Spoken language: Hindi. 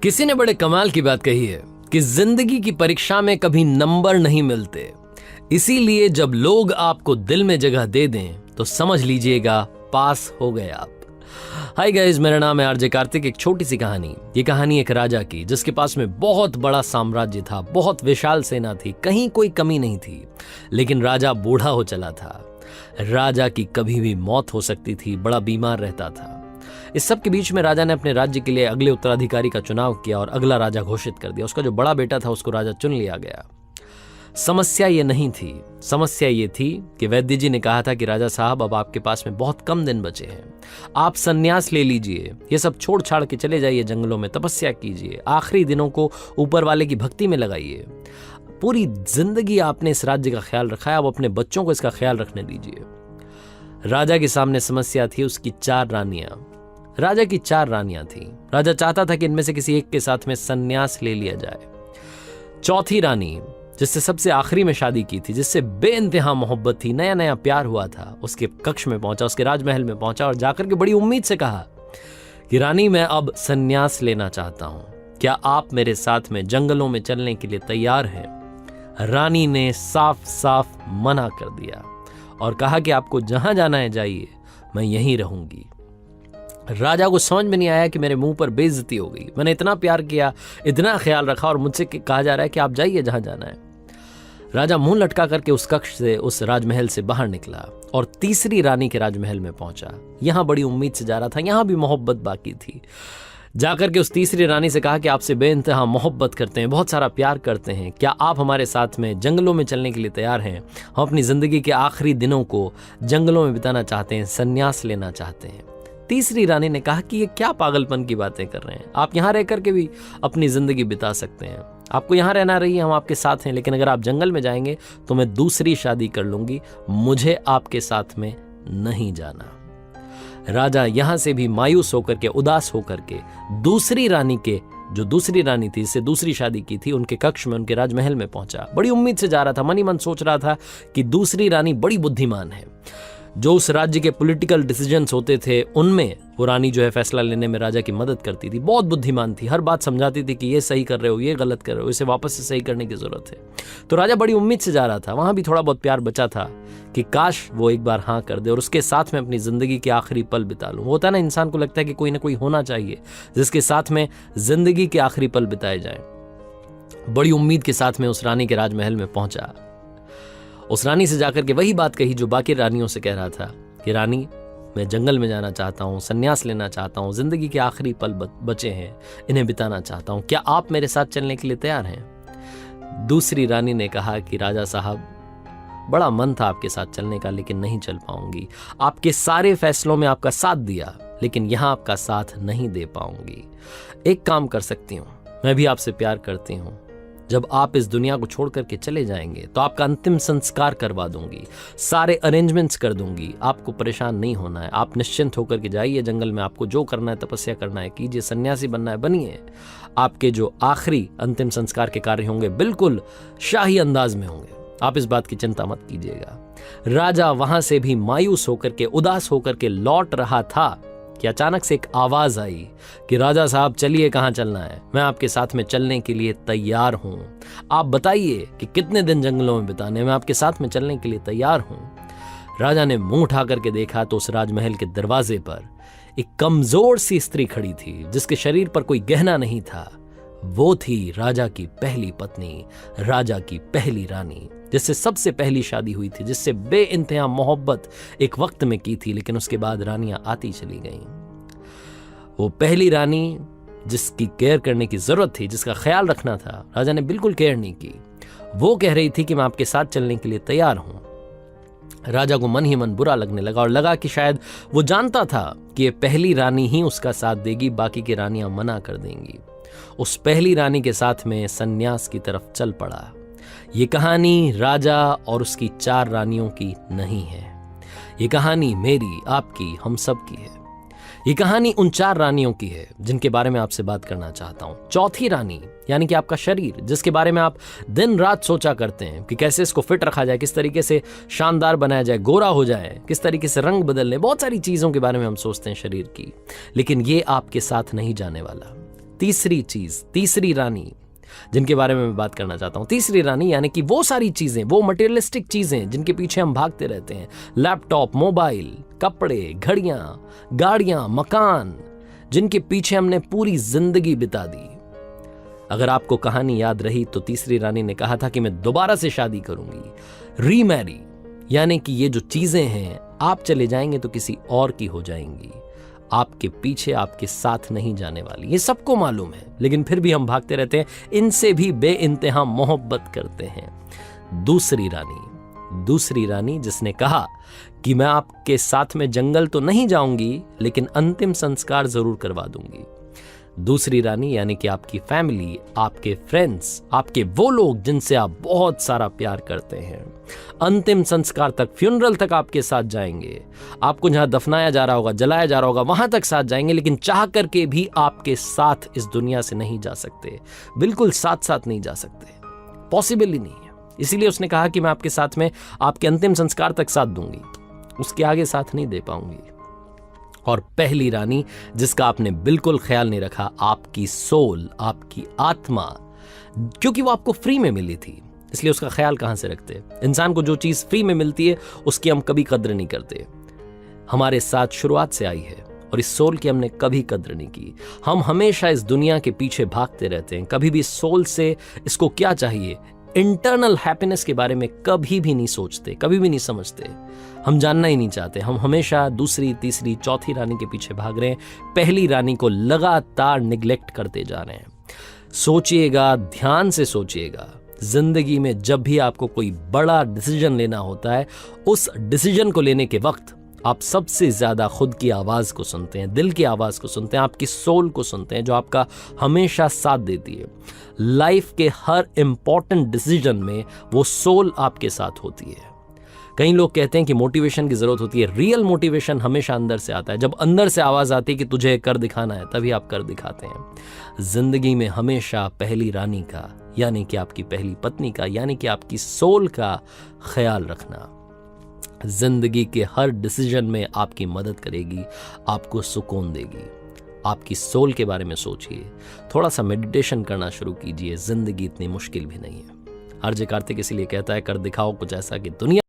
किसी ने बड़े कमाल की बात कही है कि जिंदगी की परीक्षा में कभी नंबर नहीं मिलते, इसीलिए जब लोग आपको दिल में जगह दे दें तो समझ लीजिएगा पास हो गए आप। हाय गाइस, मेरा नाम है आरजे कार्तिक। एक छोटी सी कहानी। ये कहानी एक राजा की जिसके पास में बहुत बड़ा साम्राज्य था, बहुत विशाल सेना थी, कहीं कोई कमी नहीं थी। लेकिन राजा बूढ़ा हो चला था। राजा की कभी भी मौत हो सकती थी, बड़ा बीमार रहता था। इस सब के बीच में राजा ने अपने राज्य के लिए अगले उत्तराधिकारी का चुनाव किया और अगला राजा घोषित कर दिया। उसका जो बड़ा बेटा था उसको राजा चुन लिया गया। समस्या ये नहीं थी, समस्या ये थी कि वैद्य जी ने कहा था कि राजा साहब, अब आपके पास में बहुत कम दिन बचे हैं, आप संन्यास ले लीजिए, ये सब छोड़ छाड़ के चले जाइए, जंगलों में तपस्या कीजिए, आखिरी दिनों को ऊपर वाले की भक्ति में लगाइए। पूरी जिंदगी आपने इस राज्य का ख्याल रखा है, अब अपने बच्चों को इसका ख्याल रखने दीजिए। राजा के सामने समस्या थी उसकी 4 रानियां। राजा की 4 रानियां थी। राजा चाहता था कि इनमें से किसी एक के साथ में संन्यास ले लिया जाए। चौथी रानी, जिससे सबसे आखिरी में शादी की थी, जिससे बेइंतहा मोहब्बत थी, नया नया प्यार हुआ था, उसके कक्ष में पहुंचा, उसके राजमहल में पहुंचा और जाकर के बड़ी उम्मीद से कहा कि रानी, मैं अब संन्यास लेना चाहता हूं, क्या आप मेरे साथ में जंगलों में चलने के लिए तैयार हैं? रानी ने साफ साफ मना कर दिया और कहा कि आपको जहां जाना है जाइए, मैं यहीं रहूंगी। राजा को समझ में नहीं आया कि मेरे मुंह पर बेइज्जती हो गई। मैंने इतना प्यार किया, इतना ख्याल रखा और मुझसे कहा जा रहा है कि आप जाइए जहां जाना है। राजा मुंह लटका करके उस कक्ष से, उस राजमहल से बाहर निकला और तीसरी रानी के राजमहल में पहुंचा। यहां बड़ी उम्मीद से जा रहा था, यहां भी मोहब्बत बाकी थी। जाकर के उस तीसरी रानी से कहा कि आपसे बेइंतहा मोहब्बत करते हैं, बहुत सारा प्यार करते हैं, क्या आप हमारे साथ में जंगलों में चलने के लिए तैयार हैं? हम अपनी जिंदगी के आखिरी दिनों को जंगलों में बिताना चाहते हैं, संन्यास लेना चाहते हैं। तीसरी रानी ने कहा कि ये क्या पागलपन की बातें कर रहे हैं, आप यहाँ रह करके भी अपनी जिंदगी बिता सकते हैं, आपको यहाँ रहना रही, हम आपके साथ हैं, लेकिन अगर आप जंगल में जाएंगे तो मैं दूसरी शादी कर लूंगी, मुझे आपके साथ में नहीं जाना। राजा यहां से भी मायूस होकर के, उदास होकर के, दूसरी रानी के, जो दूसरी रानी थी, इससे दूसरी शादी की थी, उनके कक्ष में, उनके राजमहल में पहुंचा। बड़ी उम्मीद से जा रहा था, मन ही मन सोच रहा था कि दूसरी रानी बड़ी बुद्धिमान है। जो उस राज्य के पॉलिटिकल डिसीजंस होते थे उनमें वो रानी जो है फैसला लेने में राजा की मदद करती थी, बहुत बुद्धिमान थी, हर बात समझाती थी कि ये सही कर रहे हो, ये गलत कर रहे हो, इसे वापस से सही करने की जरूरत है। तो राजा बड़ी उम्मीद से जा रहा था। वहां भी थोड़ा बहुत प्यार बचा था कि काश वो एक बार हाँ कर दे और उसके साथ में अपनी जिंदगी के आखिरी पल बिता लूं। होता है ना, इंसान को लगता है कि कोई ना कोई होना चाहिए जिसके साथ में जिंदगी के आखिरी पल बिताए जाए। बड़ी उम्मीद के साथ में उस रानी के राजमहल में पहुंचा। उस रानी से जाकर के वही बात कही जो बाकी रानियों से कह रहा था कि रानी, मैं जंगल में जाना चाहता हूँ, संन्यास लेना चाहता हूँ, जिंदगी के आखिरी पल बचे हैं, इन्हें बिताना चाहता हूँ, क्या आप मेरे साथ चलने के लिए तैयार हैं? दूसरी रानी ने कहा कि राजा साहब, बड़ा मन था आपके साथ चलने का, लेकिन नहीं चल पाऊंगी। आपके सारे फैसलों में आपका साथ दिया, लेकिन यहां आपका साथ नहीं दे पाऊंगी। एक काम कर सकती हूँ, मैं भी आपसे प्यार करती हूँ, जब आप इस दुनिया को छोड़ करके चले जाएंगे तो आपका अंतिम संस्कार करवा दूंगी, सारे अरेंजमेंट्स कर दूंगी, आपको परेशान नहीं होना है, आप निश्चिंत होकर के जाइए जंगल में, आपको जो करना है, तपस्या करना है कीजिए, सन्यासी बनना है बनिए। आपके जो आखिरी अंतिम संस्कार के कार्य होंगे बिल्कुल शाही अंदाज में होंगे, आप इस बात की चिंता मत कीजिएगा। राजा वहां से भी मायूस होकर के, उदास होकर के लौट रहा था कि अचानक से एक आवाज आई कि राजा साहब, चलिए, कहां चलना है? मैं आपके साथ में चलने के लिए तैयार हूं, आप बताइए कि कितने दिन जंगलों में बिताने, मैं आपके साथ में चलने के लिए तैयार हूं। राजा ने मुंह उठा करके देखा तो उस राजमहल के दरवाजे पर एक कमजोर सी स्त्री खड़ी थी, जिसके शरीर पर कोई गहना नहीं था। वो थी राजा की पहली पत्नी, राजा की पहली रानी, जिससे सबसे पहली शादी हुई थी, जिससे बेइंतहा मोहब्बत एक वक्त में की थी, लेकिन उसके बाद रानियां आती चली गईं। वो पहली रानी जिसकी केयर करने की जरूरत थी, जिसका ख्याल रखना था, राजा ने बिल्कुल केयर नहीं की। वो कह रही थी कि मैं आपके साथ चलने के लिए तैयार हूं। राजा को मन ही मन बुरा लगने लगा और लगा कि शायद वो जानता था कि ये पहली रानी ही उसका साथ देगी, बाकी की रानियां मना कर देंगी। उस पहली रानी के साथ में सन्यास की तरफ चल पड़ा। ये कहानी राजा और उसकी 4 रानियों की नहीं है, ये कहानी मेरी, आपकी, हम सब की है। ये कहानी उन 4 रानियों की है जिनके बारे में आपसे बात करना चाहता हूं। चौथी रानी यानी कि आपका शरीर, जिसके बारे में आप दिन रात सोचा करते हैं कि कैसे इसको फिट रखा जाए, किस तरीके से शानदार बनाया जाए, गोरा हो जाए, किस तरीके से रंग बदलने, बहुत सारी चीजों के बारे में हम सोचते हैं शरीर की, लेकिन ये आपके साथ नहीं जाने वाला। तीसरी चीज, तीसरी रानी जिनके बारे में मैं बात करना चाहता हूं, तीसरी रानी यानी कि वो सारी चीजें, वो मटेरियलिस्टिक चीजें जिनके पीछे हम भागते रहते हैं, लैपटॉप, मोबाइल, कपड़े, घड़ियां, गाड़ियां, मकान, जिनके पीछे हमने पूरी जिंदगी बिता दी। अगर आपको कहानी याद रही तो तीसरी रानी ने कहा था कि मैं दोबारा से शादी करूंगी, रीमैरी, यानी कि ये जो चीजें हैं आप चले जाएंगे तो किसी और की हो जाएंगी, आपके पीछे, आपके साथ नहीं जाने वाली। ये सबको मालूम है, लेकिन फिर भी हम भागते रहते हैं, इनसे भी बेइंतहा मोहब्बत करते हैं। दूसरी रानी जिसने कहा कि मैं आपके साथ में जंगल तो नहीं जाऊंगी लेकिन अंतिम संस्कार जरूर करवा दूंगी। दूसरी रानी यानी कि आपकी फैमिली, आपके फ्रेंड्स, आपके वो लोग जिनसे आप बहुत सारा प्यार करते हैं, अंतिम संस्कार तक, फ्यूनरल तक आपके साथ जाएंगे, आपको जहां दफनाया जा रहा होगा, जलाया जा रहा होगा, वहां तक साथ जाएंगे, लेकिन चाह करके भी आपके साथ इस दुनिया से नहीं जा सकते, बिल्कुल साथ साथ नहीं जा सकते, पॉसिबल ही नहीं है। इसीलिए उसने कहा कि मैं आपके साथ में आपके अंतिम संस्कार तक साथ दूंगी, उसके आगे साथ नहीं दे पाऊंगी। और पहली रानी जिसका आपने बिल्कुल ख्याल नहीं रखा, आपकी सोल, आपकी आत्मा, क्योंकि वो आपको फ्री में मिली थी, इसलिए उसका ख्याल कहां से रखते। इंसान को जो चीज फ्री में मिलती है उसकी हम कभी कद्र नहीं करते। हमारे साथ शुरुआत से आई है और इस सोल की हमने कभी कद्र नहीं की। हम हमेशा इस दुनिया के पीछे भागते रहते हैं, कभी भी सोल से इसको क्या चाहिए, इंटरनल हैप्पीनेस के बारे में कभी भी नहीं सोचते, कभी भी नहीं समझते, हम जानना ही नहीं चाहते। हम हमेशा दूसरी, तीसरी, चौथी रानी के पीछे भाग रहे हैं, पहली रानी को लगातार निग्लेक्ट करते जा रहे हैं। सोचिएगा, ध्यान से सोचिएगा, जिंदगी में जब भी आपको कोई बड़ा डिसीजन लेना होता है, उस डिसीजन को लेने के वक्त आप सबसे ज्यादा खुद की आवाज को सुनते हैं, दिल की आवाज को सुनते हैं, आपकी सोल को सुनते हैं, जो आपका हमेशा साथ देती है। लाइफ के हर इंपॉर्टेंट डिसीजन में वो सोल आपके साथ होती है। कई लोग कहते हैं कि मोटिवेशन की जरूरत होती है, रियल मोटिवेशन हमेशा अंदर से आता है। जब अंदर से आवाज आती है कि तुझे कर दिखाना है, तभी आप कर दिखाते हैं। जिंदगी में हमेशा पहली रानी का, यानी कि आपकी पहली पत्नी का, यानी कि आपकी सोल का ख्याल रखना जिंदगी के हर डिसीजन में आपकी मदद करेगी, आपको सुकून देगी। आपकी सोल के बारे में सोचिए, थोड़ा सा मेडिटेशन करना शुरू कीजिए, जिंदगी इतनी मुश्किल भी नहीं है। आरजे कार्तिक इसीलिए कहता है, कर दिखाओ कुछ ऐसा कि दुनिया